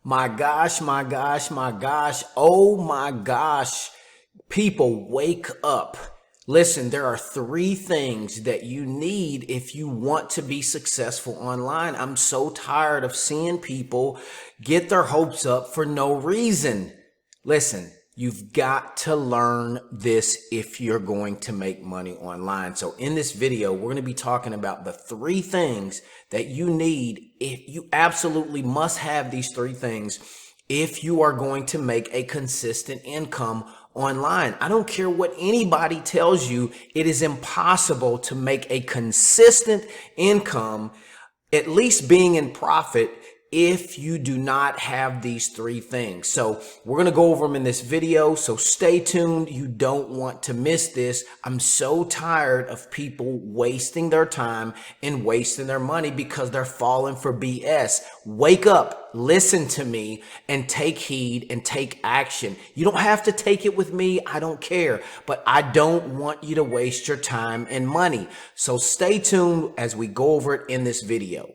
My gosh, my gosh, my gosh. Oh my gosh. People, wake up. Listen, there are three things that you need if you want to be successful online. I'm so tired of seeing people get their hopes up for no reason. Listen, you've got to learn this if you're going to make money online. So in this video, we're going to be talking about the three things that you need. If you absolutely must have these three things if you are going to make a consistent income online. I don't care what anybody tells you, it is impossible to make a consistent income, at least being in profit, if you do not have these three things. So we're going to go over them in this video. So stay tuned. You don't want to miss this. I'm so tired of people wasting their time and wasting their money because they're falling for BS. Wake up, listen to me, and take heed and take action. You don't have to take it with me. I don't care, but I don't want you to waste your time and money. So stay tuned as we go over it in this video.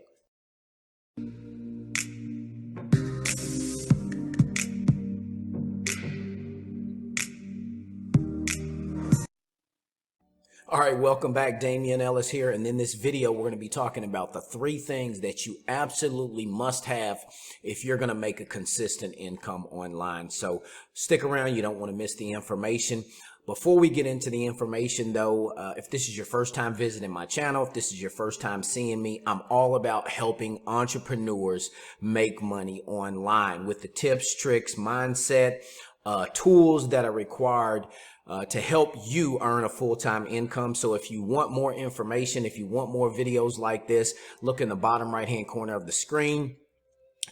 All right, welcome back. Damian Ellis here. And in this video, we're going to be talking about the three things that you absolutely must have if you're going to make a consistent income online. So stick around. You don't want to miss the information. Before we get into the information, though, if this is your first time visiting my channel, if this is your first time seeing me, I'm all about helping entrepreneurs make money online with the tips, tricks, mindset, tools that are required to help you earn a full-time income. So if you want more information, if you want more videos like this, look in the bottom right-hand corner of the screen,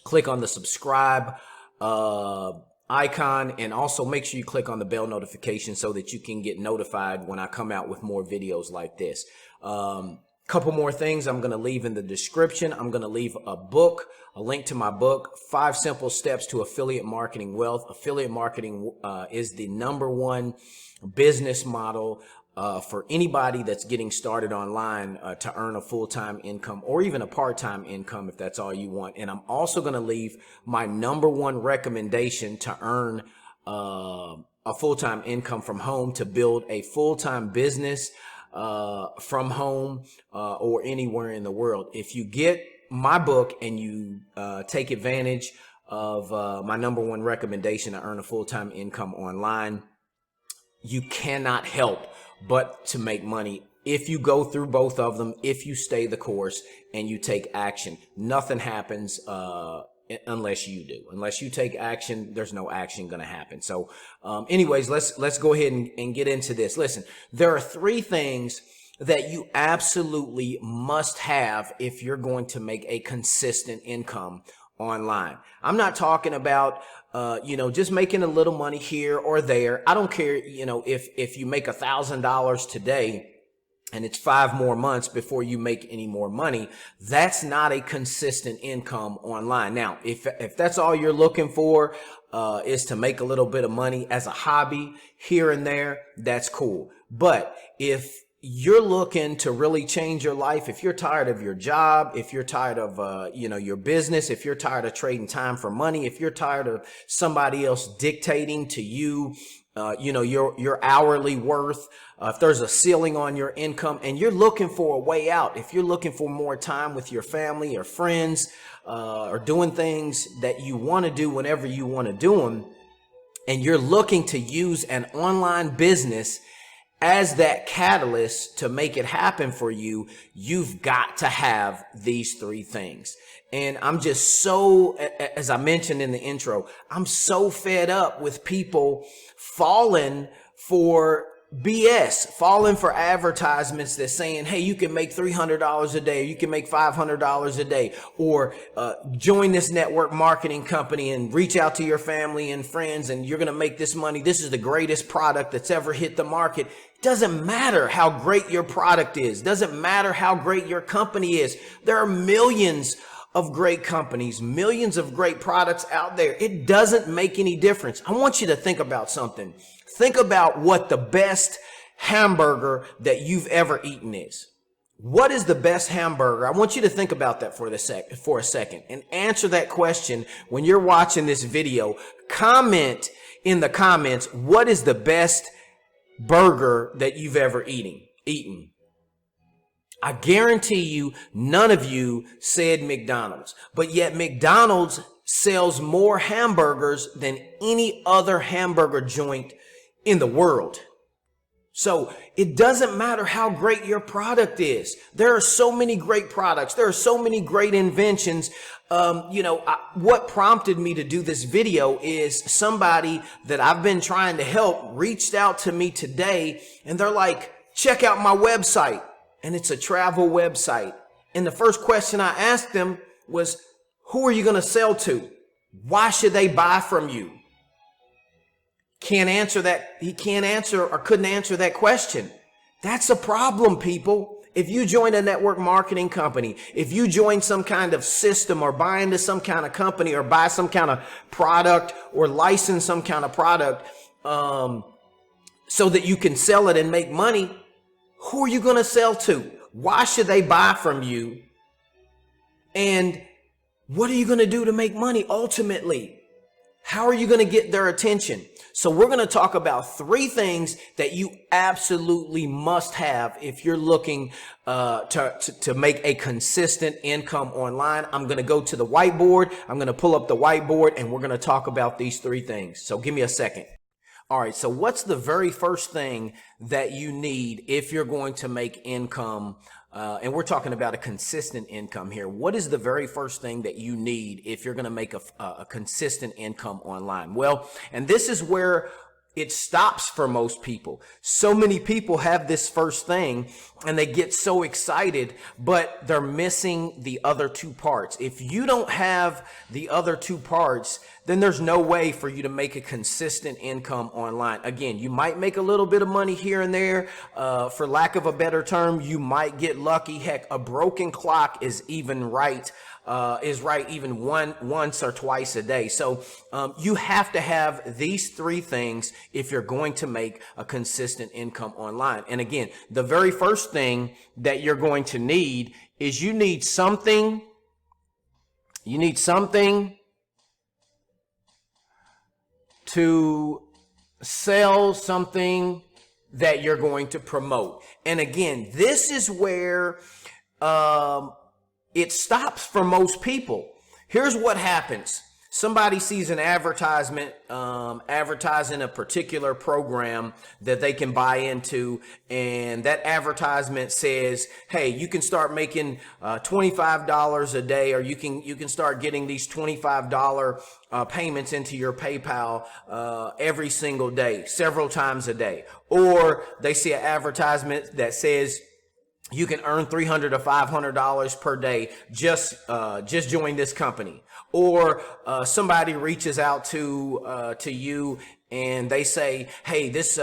click on the subscribe icon, and also make sure you click on the bell notification so that you can get notified when I come out with more videos like this. Couple more things I'm going to leave in the description. I'm going to leave a book, a link to my book, 5 Simple Steps to Affiliate Marketing Wealth. Affiliate marketing is the #1 business model for anybody that's getting started online to earn a full-time income or even a part-time income if that's all you want. And I'm also going to leave my #1 recommendation to earn a full-time income from home, to build a full-time business from home or anywhere in the world. If you get my book and you take advantage of my #1 recommendation to earn a full-time income online, you cannot help but to make money if you go through both of them, if you stay the course and you take action. Nothing happens unless you do. Unless you take action, there's no action going to happen. So anyways, let's go ahead and get into this. Listen, there are three things that you absolutely must have if you're going to make a consistent income online. I'm not talking about just making a little money here or there. I don't care, if you make $1,000 today and it's 5 more months before you make any more money. That's not a consistent income online. Now, if that's all you're looking for is to make a little bit of money as a hobby here and there, that's cool. But if you're looking to really change your life, if you're tired of your job, if you're tired of your business, if you're tired of trading time for money, if you're tired of somebody else dictating to you your hourly worth, if there's a ceiling on your income and you're looking for a way out, if you're looking for more time with your family or friends, or doing things that you want to do whenever you want to do them, and you're looking to use an online business as that catalyst to make it happen for you, you've got to have these three things. And I'm just so, as I mentioned in the intro, I'm so fed up with people falling for BS, falling for advertisements that's saying, hey, you can make $300 a day, or you can make $500 a day, or join this network marketing company and reach out to your family and friends and you're going to make this money. This is the greatest product that's ever hit the market. Doesn't matter how great your product is. Doesn't matter how great your company is. There are millions of great companies, millions of great products out there. It doesn't make any difference. I want you to think about something. Think about what the best hamburger that you've ever eaten is. What is the best hamburger? I want you to think about that for a second and answer that question when you're watching this video. Comment in the comments, what is the best burger that you've ever eaten? I guarantee you none of you said McDonald's, but yet McDonald's sells more hamburgers than any other hamburger joint in the world. So it doesn't matter how great your product is. There are so many great products. There are so many great inventions. What prompted me to do this video is somebody that I've been trying to help reached out to me today, and they're like, check out my website. And it's a travel website. And the first question I asked them was, who are you going to sell to? Why should they buy from you? Can't answer that. He can't answer or couldn't answer that question. That's a problem, people. If you join a network marketing company, if you join some kind of system or buy into some kind of company or buy some kind of product or license some kind of product so that you can sell it and make money, who are you going to sell to? Why should they buy from you? And what are you going to do to make money ultimately? How are you going to get their attention? So we're going to talk about 3 things that you absolutely must have if you're looking to make a consistent income online. I'm going to go to the whiteboard. I'm going to pull up the whiteboard and we're going to talk about these 3 things. So give me a second. All right. So what's the very first thing that you need if you're going to make income? And we're talking about a consistent income here. What is the very first thing that you need if you're going to make a consistent income online? Well, and this is where it stops for most people. So many people have this first thing and they get so excited, but they're missing the other 2 parts. If you don't have the other 2 parts, then there's no way for you to make a consistent income online. Again, you might make a little bit of money here and there. For lack of a better term, you might get lucky. Heck, a broken clock is right even once or twice a day. So you have to have these 3 things if you're going to make a consistent income online. And again, the very first thing that you're going to need is you need something to sell, something that you're going to promote. And again, this is where it stops for most people. Here's what happens. Somebody sees an advertisement advertising a particular program that they can buy into, and that advertisement says, hey, you can start making $25 a day, or you can start getting these $25 payments into your PayPal every single day, several times a day. Or they see an advertisement that says you can earn $300 to $500 per day. Just join this company. Or somebody reaches out to you and they say, hey, this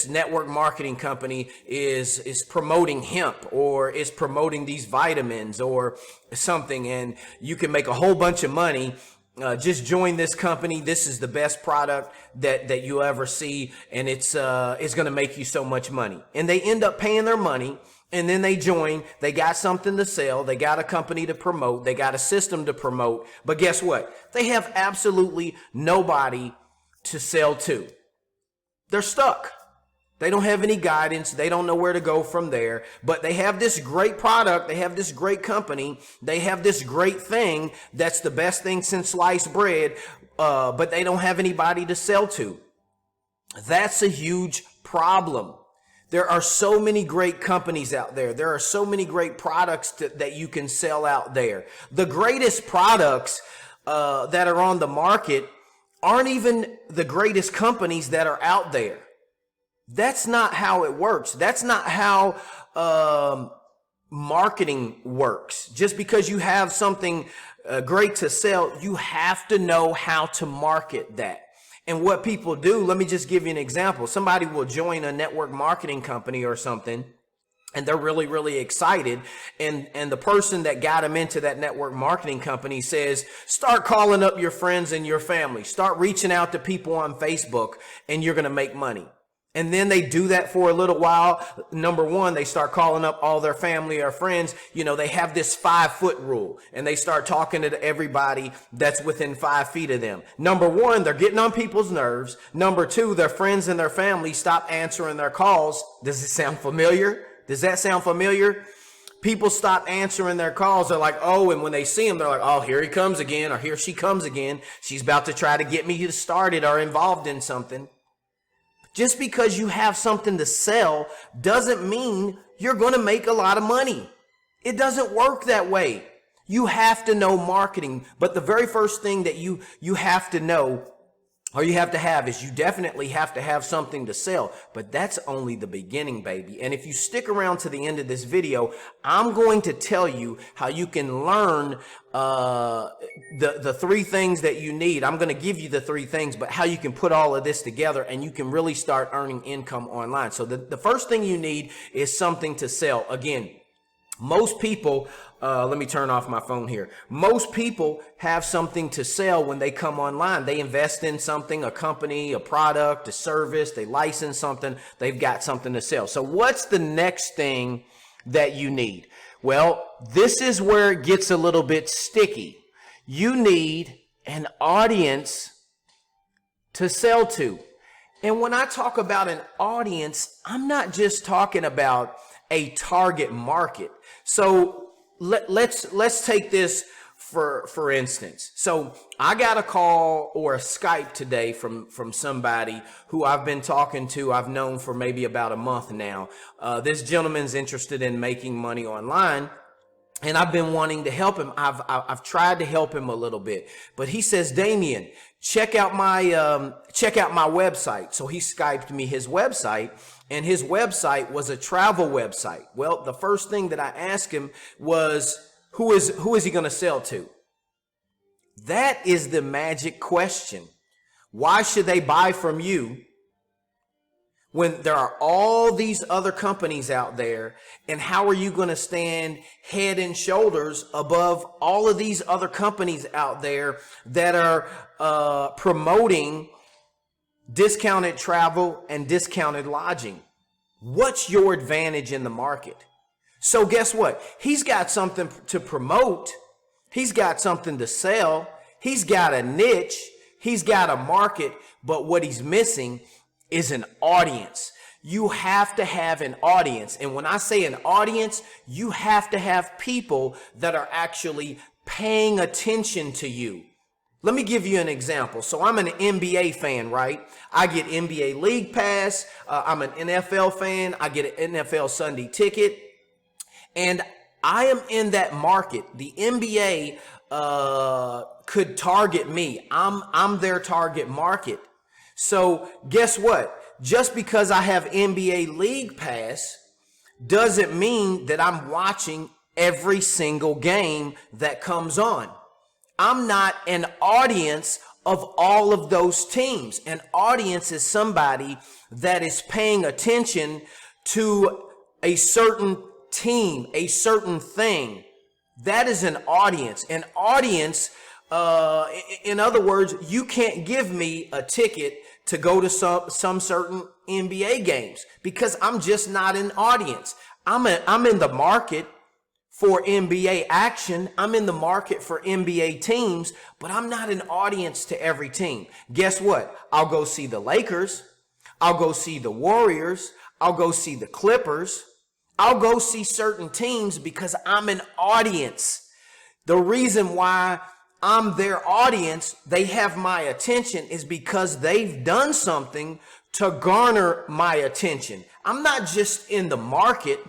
network marketing company is promoting hemp, or is promoting these vitamins or something, and you can make a whole bunch of money. Just join this company. This is the best product that you ever see, and it's going to make you so much money. And they end up paying their money. And then they join, they got something to sell, they got a company to promote, they got a system to promote. But guess what? They have absolutely nobody to sell to. They're stuck. They don't have any guidance. They don't know where to go from there. But they have this great product. They have this great company. They have this great thing that's the best thing since sliced bread. But they don't have anybody to sell to. That's a huge problem. There are so many great companies out there. There are so many great products that you can sell out there. The greatest products that are on the market aren't even the greatest companies that are out there. That's not how it works. That's not how marketing works. Just because you have something great to sell, you have to know how to market that. And what people do, let me just give you an example. Somebody will join a network marketing company or something, and they're really, really excited. And the person that got them into that network marketing company says, start calling up your friends and your family. Start reaching out to people on Facebook, and you're going to make money. And then they do that for a little while. Number one, they start calling up all their family or friends. You know, they have this 5-foot rule and they start talking to everybody that's within 5 feet of them. Number one, they're getting on people's nerves. Number two, their friends and their family stop answering their calls. Does it sound familiar? Does that sound familiar? People stop answering their calls. They're like, oh, and when they see him, they're like, oh, here he comes again, or here she comes again. She's about to try to get me started or involved in something. Just because you have something to sell doesn't mean you're going to make a lot of money. It doesn't work that way. You have to know marketing. But the very first thing that you have to know, or you have to have, is you definitely have to have something to sell. But that's only the beginning, baby. And if you stick around to the end of this video, I'm going to tell you how you can learn the 3 things that you need. I'm going to give you the 3 things, but how you can put all of this together and you can really start earning income online. So the first thing you need is something to sell. Again, most people, let me turn off my phone here. Most people have something to sell when they come online. They invest in something, a company, a product, a service, they license something, they've got something to sell. So what's the next thing that you need? Well, this is where it gets a little bit sticky. You need an audience to sell to. And when I talk about an audience, I'm not just talking about a target market. So let's take this for instance. So I got a call or a Skype today from somebody who I've been talking to. I've known for maybe about a month now. This gentleman's interested in making money online, and I've been wanting to help him. I've tried to help him a little bit, but he says, Damian, check out my website. So he Skyped me his website. And his website was a travel website. Well, the first thing that I asked him was, who is he going to sell to? That is the magic question. Why should they buy from you when there are all these other companies out there? And how are you going to stand head and shoulders above all of these other companies out there that are promoting discounted travel and discounted lodging? What's your advantage in the market? So guess what? He's got something to promote. He's got something to sell. He's got a niche. He's got a market. But what he's missing is an audience. You have to have an audience. And when I say an audience, you have to have people that are actually paying attention to you. Let me give you an example. So I'm an NBA fan, right? I get NBA League Pass. I'm an NFL fan. I get an NFL Sunday ticket. And I am in that market. The NBA could target me. I'm their target market. So guess what? Just because I have NBA League Pass doesn't mean that I'm watching every single game that comes on. I'm not an audience of all of those teams. An audience is somebody that is paying attention to a certain team, a certain thing. That is an audience. An audience, in other words, you can't give me a ticket to go to some certain NBA games because I'm just not an audience. I'm in the market for NBA action. I'm in the market for NBA teams, but I'm not an audience to every team. Guess what? I'll go see the Lakers. I'll go see the Warriors. I'll go see the Clippers. I'll go see certain teams because I'm an audience. The reason why I'm their audience, they have my attention, is because they've done something to garner my attention. I'm not just in the market.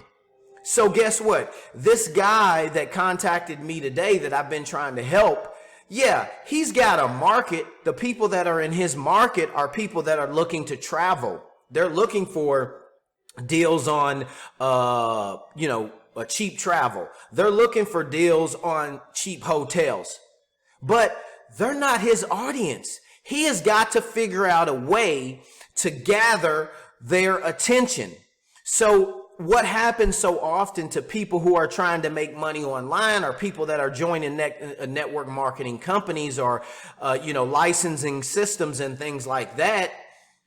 So guess what? This guy that contacted me today that I've been trying to help, yeah, he's got a market. The people that are in his market are people that are looking to travel. They're looking for deals on, a cheap travel. They're looking for deals on cheap hotels, but they're not his audience. He has got to figure out a way to gather their attention. So what happens so often to people who are trying to make money online, or people that are joining network marketing companies, or licensing systems and things like that,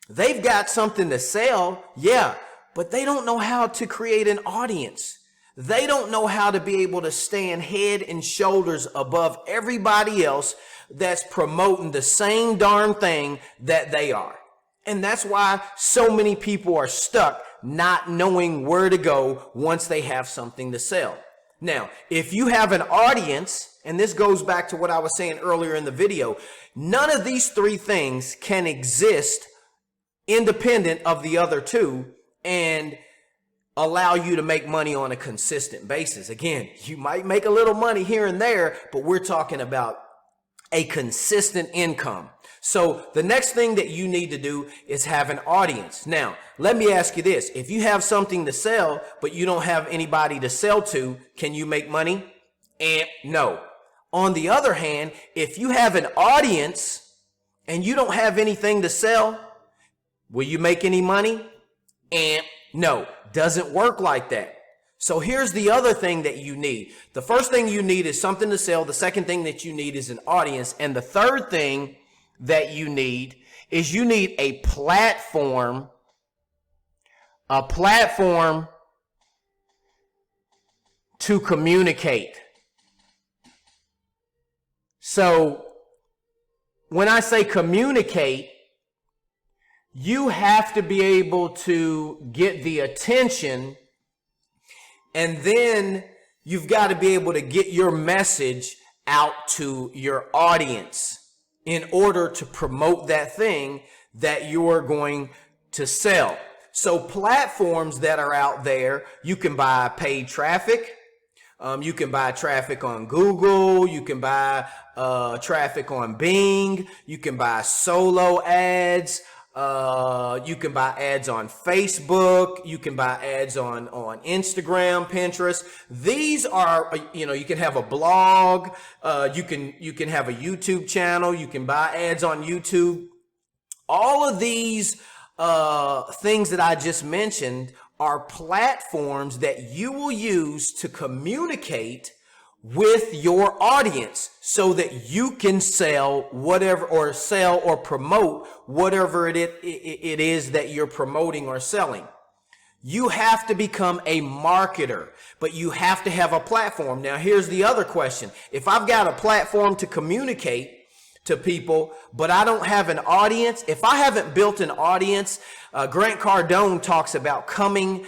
They've got something to sell, yeah, but they don't know how to create an audience. They don't know how to be able to stand head and shoulders above everybody else that's promoting the same darn thing that they are. And that's why so many people are stuck not knowing where to go once they have something to sell. Now, if you have an audience, and this goes back to what I was saying earlier in the video, none of these three things can exist independent of the other two and allow you to make money on a consistent basis. Again, you might make a little money here and there, but we're talking about a consistent income. So the next thing that you need to do is have an audience. Now, let me ask you this. If you have something to sell, but you don't have anybody to sell to, can you make money? And no. On the other hand, if you have an audience and you don't have anything to sell, will you make any money? And no, doesn't work like that. So here's the other thing that you need. The first thing you need is something to sell. The second thing that you need is an audience. And the third thing that you need is you need a platform to communicate. So when I say communicate, you have to be able to get the attention, and then you've got to be able to get your message out to your audience in order to promote that thing that you're going to sell. So platforms that are out there, you can buy paid traffic. You can buy traffic on Google. You can buy traffic on Bing. You can buy solo ads. You can buy ads on Facebook. You can buy ads on Instagram, Pinterest. These are, you can have a blog. You can have a YouTube channel. You can buy ads on YouTube. All of these things that I just mentioned are platforms that you will use to communicate with your audience so that you can sell whatever, or sell or promote whatever it is that you're promoting or selling. You have to become a marketer, but you have to have a platform. Now, here's the other question. If I've got a platform to communicate to people, but I don't have an audience, if I haven't built an audience, Grant Cardone talks about coming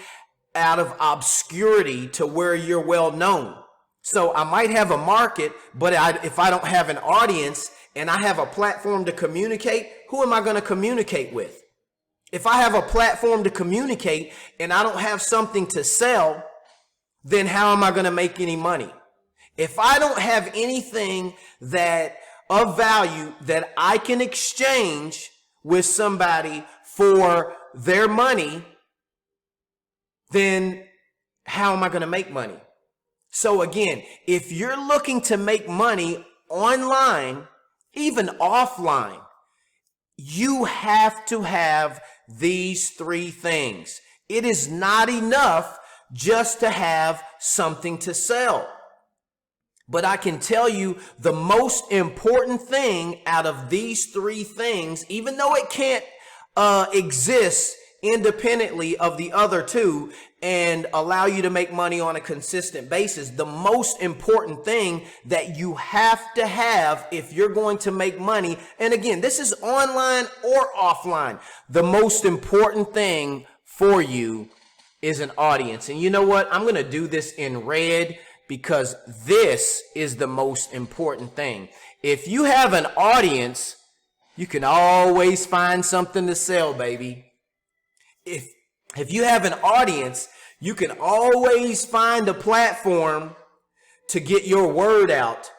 out of obscurity to where you're well known. So I might have a market, but if I don't have an audience and I have a platform to communicate, who am I going to communicate with? If I have a platform to communicate and I don't have something to sell, then how am I going to make any money? If I don't have anything that of value that I can exchange with somebody for their money, then how am I going to make money? So again, if you're looking to make money online, even offline, you have to have these three things. It is not enough just to have something to sell. But I can tell you the most important thing out of these three things, even though it can't exist independently of the other two and allow you to make money on a consistent basis, the most important thing that you have to have if you're going to make money, and again, this is online or offline, the most important thing for you is an audience. And you know what? I'm going to do this in red because this is the most important thing. If you have an audience, you can always find something to sell, baby. If you have an audience, you can always find a platform to get your word out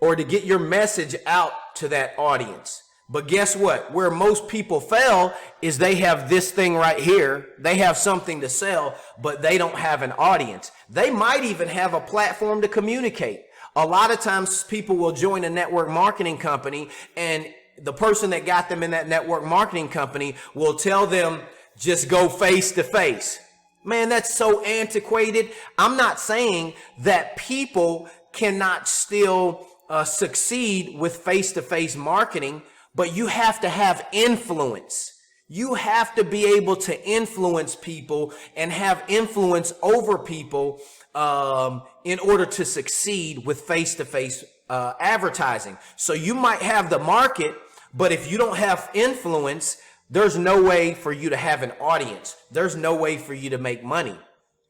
or to get your message out to that audience. But guess what? Where most people fail is they have this thing right here. They have something to sell, but they don't have an audience. They might even have a platform to communicate. A lot of times people will join a network marketing company, and the person that got them in that network marketing company will tell them, just go face to face. Man, that's so antiquated. I'm not saying that people cannot still succeed with face-to-face marketing, but you have to have influence. You have to be able to influence people and have influence over people in order to succeed with face-to-face advertising. So you might have the market, but if you don't have influence, there's no way for you to have an audience. There's no way for you to make money.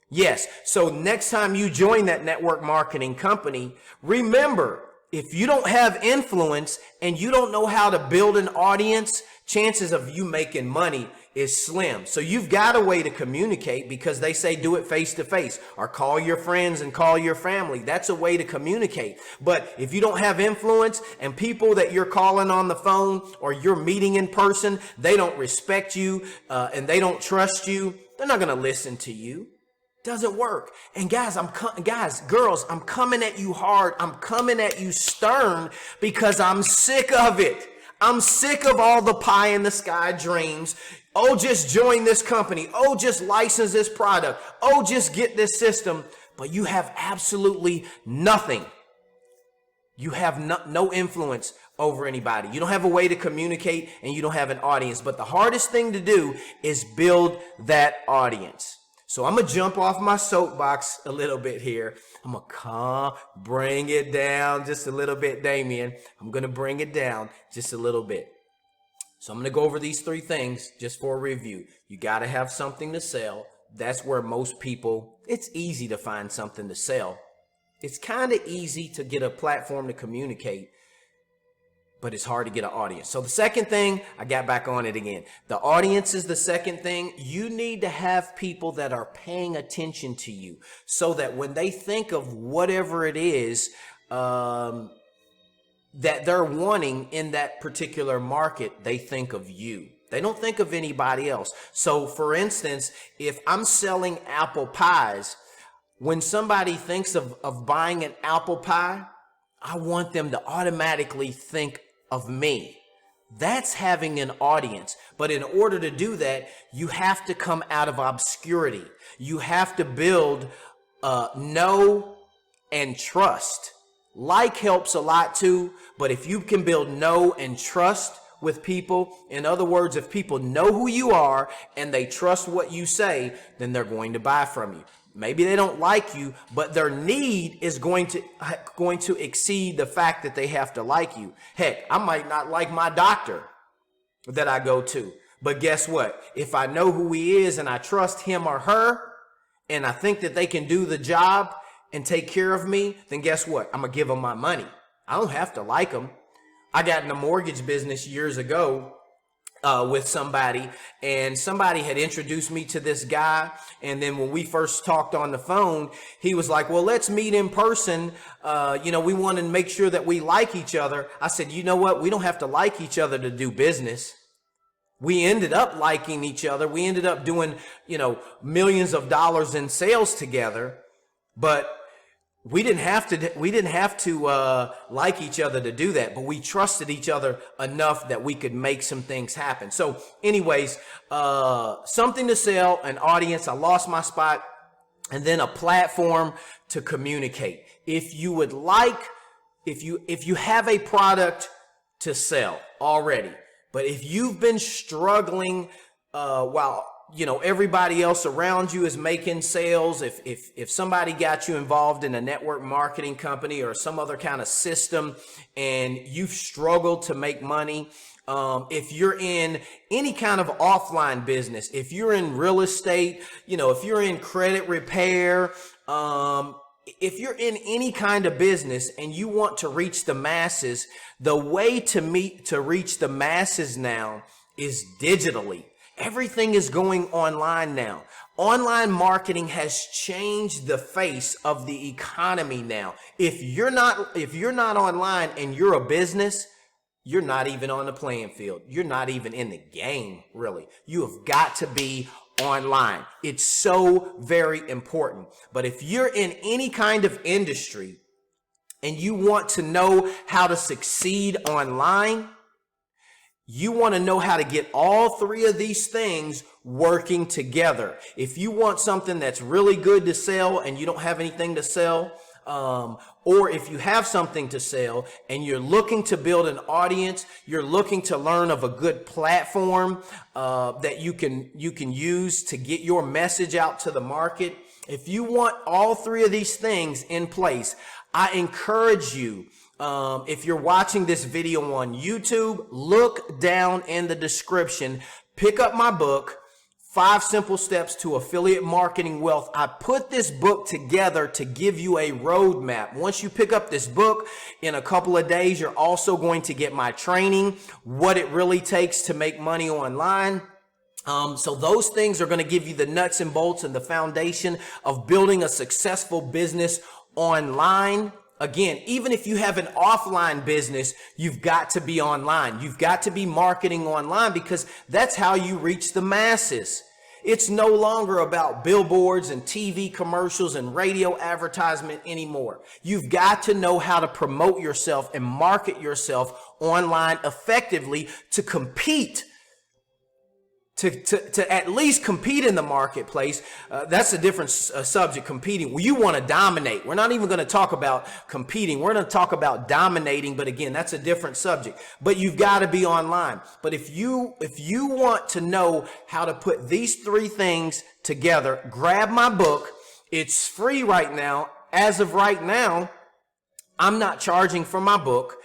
Yes, so next time you join that network marketing company, remember, if you don't have influence and you don't know how to build an audience, chances of you making money is slim. So you've got a way to communicate, because they say do it face to face, or call your friends and call your family. That's a way to communicate. But if you don't have influence and people that you're calling on the phone or you're meeting in person, they don't respect you and they don't trust you, they're not going to listen to you. Doesn't work. And guys, girls, I'm coming at you hard. I'm coming at you stern, because I'm sick of it. I'm sick of all the pie in the sky dreams. Oh, just join this company. Oh, just license this product. Oh, just get this system. But you have absolutely nothing. You have no influence over anybody. You don't have a way to communicate, and you don't have an audience. But the hardest thing to do is build that audience. So I'm going to jump off my soapbox a little bit here. I'm going to bring it down just a little bit, Damian. I'm going to bring it down just a little bit. So I'm going to go over these 3 things just for a review. You got to have something to sell. That's where most people, it's easy to find something to sell. It's kind of easy to get a platform to communicate, but it's hard to get an audience. So the second thing, I got back on it again. The audience is the second thing. You need to have people that are paying attention to you, so that when they think of whatever it is that they're wanting in that particular market, they think of you. They don't think of anybody else. So for instance, if I'm selling apple pies, when somebody thinks of buying an apple pie, I want them to automatically think of me. That's having an audience. But in order to do that, you have to come out of obscurity. You have to build know and trust. Like helps a lot too, but if you can build know and trust with people, in other words, if people know who you are and they trust what you say, then they're going to buy from you. Maybe they don't like you, but their need is going to exceed the fact that they have to like you. Heck, I might not like my doctor that I go to, but guess what? If I know who he is and I trust him or her, and I think that they can do the job and take care of me, then guess what? I'm going to give them my money. I don't have to like them. I got in the mortgage business years ago with somebody, and somebody had introduced me to this guy. And then when we first talked on the phone, he was like, well, let's meet in person. We want to make sure that we like each other. I said, you know what? We don't have to like each other to do business. We ended up liking each other. We ended up doing, millions of dollars in sales together, but we didn't have to like each other to do that, but we trusted each other enough that we could make some things happen. So anyways, something to sell, an audience, I lost my spot, and then a platform to communicate. If you have a product to sell already, but if you've been struggling while everybody else around you is making sales, if somebody got you involved in a network marketing company or some other kind of system and you've struggled to make money, if you're in any kind of offline business, if you're in real estate, if you're in credit repair, if you're in any kind of business and you want to reach the masses, the way to reach the masses now is digitally. Everything is going online now. Online marketing has changed the face of the economy now. If you're not online and you're a business, you're not even on the playing field. You're not even in the game, really. You have got to be online. It's so very important. But if you're in any kind of industry and you want to know how to succeed online, you want to know how to get all 3 of these things working together. If you want something that's really good to sell and you don't have anything to sell, or if you have something to sell and you're looking to build an audience, you're looking to learn of a good platform that you can use to get your message out to the market. If you want all three of these things in place, I encourage you, if you're watching this video on YouTube, look down in the description, pick up my book, 5 Simple Steps to Affiliate Marketing Wealth. I put this book together to give you a roadmap. Once you pick up this book, in a couple of days, you're also going to get my training, what it really takes to make money online. So those things are going to give you the nuts and bolts and the foundation of building a successful business online. Again, even if you have an offline business, you've got to be online. You've got to be marketing online because that's how you reach the masses. It's no longer about billboards and TV commercials and radio advertisement anymore. You've got to know how to promote yourself and market yourself online effectively to compete. To at least compete in the marketplace. That's a different subject, competing. Well, you want to dominate. We're not even going to talk about competing. We're going to talk about dominating. But again, that's a different subject. But you've got to be online. But if you want to know how to put these 3 things together, grab my book. It's free right now. As of right now, I'm not charging for my book.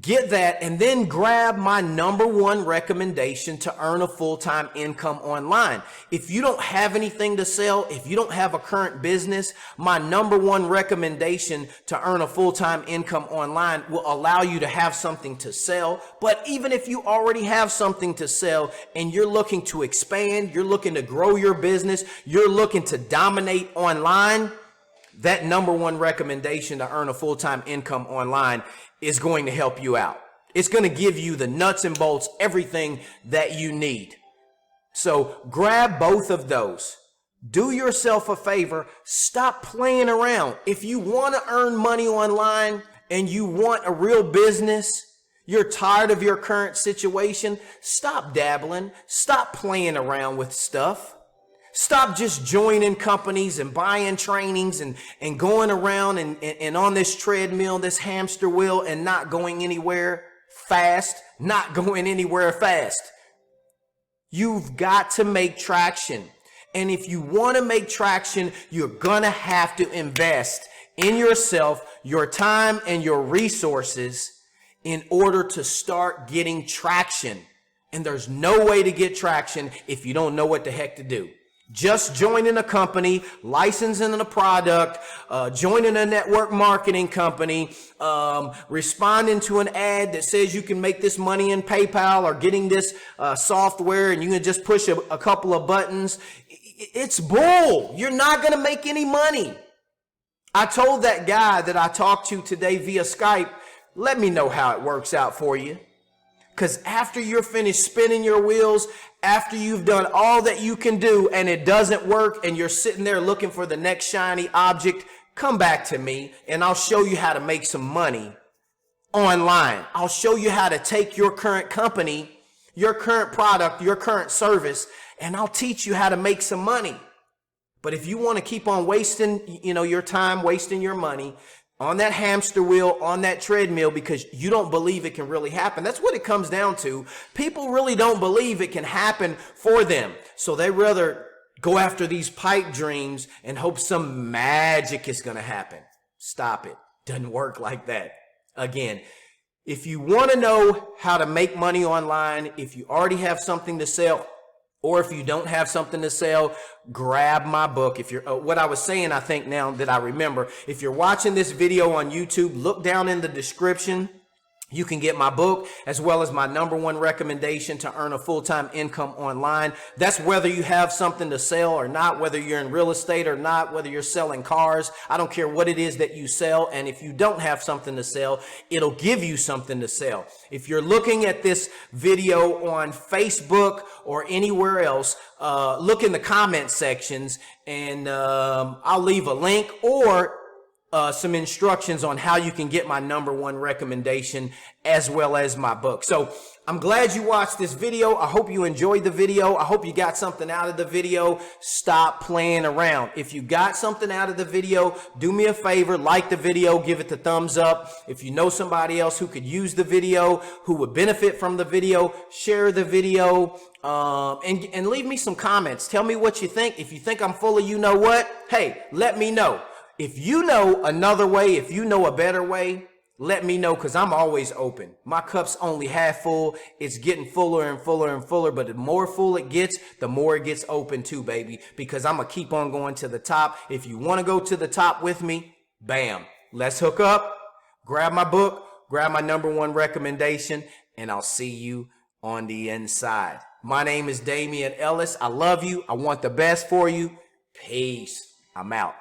Get that, and then grab my #1 recommendation to earn a full-time income online. If you don't have anything to sell, if you don't have a current business, my #1 recommendation to earn a full-time income online will allow you to have something to sell. But even if you already have something to sell and you're looking to expand, you're looking to grow your business, you're looking to dominate online, that #1 recommendation to earn a full-time income online is going to help you out. It's going to give you the nuts and bolts, everything that you need. So grab both of those. Do yourself a favor. Stop playing around. If you want to earn money online and you want a real business, you're tired of your current situation, stop dabbling. Stop playing around with stuff. Stop just joining companies and buying trainings and going around and on this treadmill, this hamster wheel, and not going anywhere fast, You've got to make traction. And if you want to make traction, you're going to have to invest in yourself, your time, and your resources in order to start getting traction. And there's no way to get traction if you don't know what the heck to do. Just joining a company, licensing a product, joining a network marketing company, responding to an ad that says you can make this money in PayPal or getting this software and you can just push a couple of buttons. It's bull. You're not going to make any money. I told that guy that I talked to today via Skype, let me know how it works out for you. Because after you're finished spinning your wheels, after you've done all that you can do and it doesn't work and you're sitting there looking for the next shiny object, come back to me and I'll show you how to make some money online. I'll show you how to take your current company, your current product, your current service, and I'll teach you how to make some money. But if you want to keep on wasting, your time, wasting your money, on that hamster wheel, on that treadmill, because you don't believe it can really happen. That's what it comes down to. People really don't believe it can happen for them. So they rather go after these pipe dreams and hope some magic is going to happen. Stop it. Doesn't work like that. Again, if you want to know how to make money online, if you already have something to sell, or if you don't have something to sell, grab my book. If you're, what I was saying, I think now that I remember, if you're watching this video on YouTube, look down in the description. You can get my book as well as my #1 recommendation to earn a full-time income online. That's whether you have something to sell or not, whether you're in real estate or not, whether you're selling cars. I don't care what it is that you sell. And if you don't have something to sell, it'll give you something to sell. If you're looking at this video on Facebook or anywhere else, look in the comment sections and I'll leave a link or some instructions on how you can get my #1 recommendation as well as my book. So I'm glad you watched this video. I hope you enjoyed the video. I hope you got something out of the video. Stop playing around. If you got something out of the video, do me a favor, like the video, give it the thumbs up. If you know somebody else who could use the video, who would benefit from the video, share the video, and leave me some comments. Tell me what you think. If you think I'm full of you know what, hey, let me know. If you know another way, if you know a better way, let me know, because I'm always open. My cup's only half full. It's getting fuller and fuller and fuller, but the more full it gets, the more it gets open too, baby, because I'm going to keep on going to the top. If you want to go to the top with me, bam, let's hook up, grab my book, grab my #1 recommendation, and I'll see you on the inside. My name is Damian Ellis. I love you. I want the best for you. Peace. I'm out.